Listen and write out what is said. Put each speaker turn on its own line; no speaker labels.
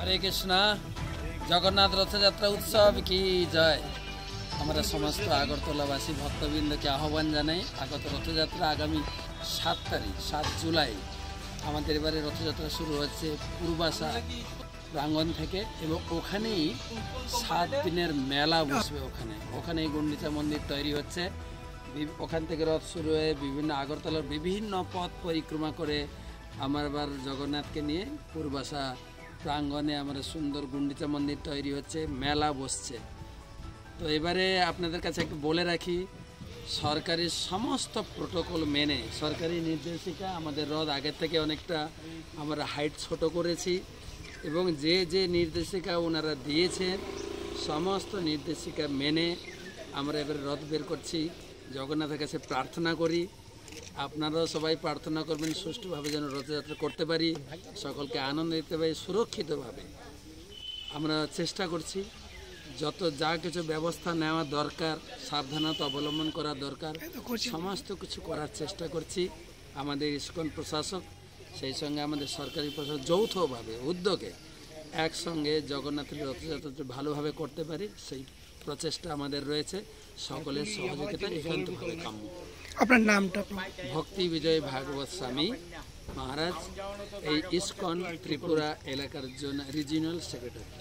हरे कृष्णा जगन्नाथ रथयात्रा उत्सव की जय। हमारा समस्त आगरतलावासी भक्तबृंद के आह्वान जानाई आगत रथयात्रा आगामी 7 तारीख 7 जुलाई हमारे एबारे रथयात्रा शुरू होच्छे पूर्वाशा प्रांगण থেকে এবং ওখানেই 7 দিনের মেলা বসবে। ওখানে গুন্ডিচা মন্দির তৈরি হচ্ছে। ওখান থেকে রথ শুরু হয়ে বিভিন্ন আগরতলার বিভিন্ন পথ পরিক্রমা করে আমার জগন্নাথকে নিয়ে পূর্বাশা প্রাঙ্গণে আমরা সুন্দর গুন্ডিচা মন্দির তৈরি হচ্ছে, মেলা বসছে। তো এবারে আপনাদের কাছে একটু বলে রাখি, সরকারি সমস্ত প্রোটোকল মেনে সরকারি নির্দেশিকা আমাদের রথ আগের থেকে অনেকটা আমরা হাইট ছোট করেছি এবং যে নির্দেশিকা ওনারা দিয়েছেন সমস্ত নির্দেশিকা মেনে আমরা এবারে রথ বের করছি। জগন্নাথের কাছে প্রার্থনা করি, আপনারাও সবাই প্রার্থনা করবেন সুষ্ঠুভাবে যেন রথযাত্রা করতে পারি, সকলকে আনন্দ দিতে পারি সুরক্ষিতভাবে। আমরা চেষ্টা করছি যত যা কিছু ব্যবস্থা নেওয়া দরকার, সাবধানতা অবলম্বন করা দরকার, সমস্ত কিছু করার চেষ্টা করছি। আমাদের ইসকন প্রশাসক সেই সঙ্গে আমাদের সরকারি প্রশাসন যৌথভাবে উদ্যোগে একসঙ্গে জগন্নাথের রথযাত্রা ভালোভাবে করতে পারি সেই প্রচেষ্টা আমাদের রয়েছে। সকলের সহযোগিতা একান্তভাবে কাম্য।
আপনার নামটা?
ভক্তি বিজয় ভাগবত স্বামী মহারাজ, এই ইসকন ত্রিপুরা এলাকার জন্য রিজিওনাল সেক্রেটারি।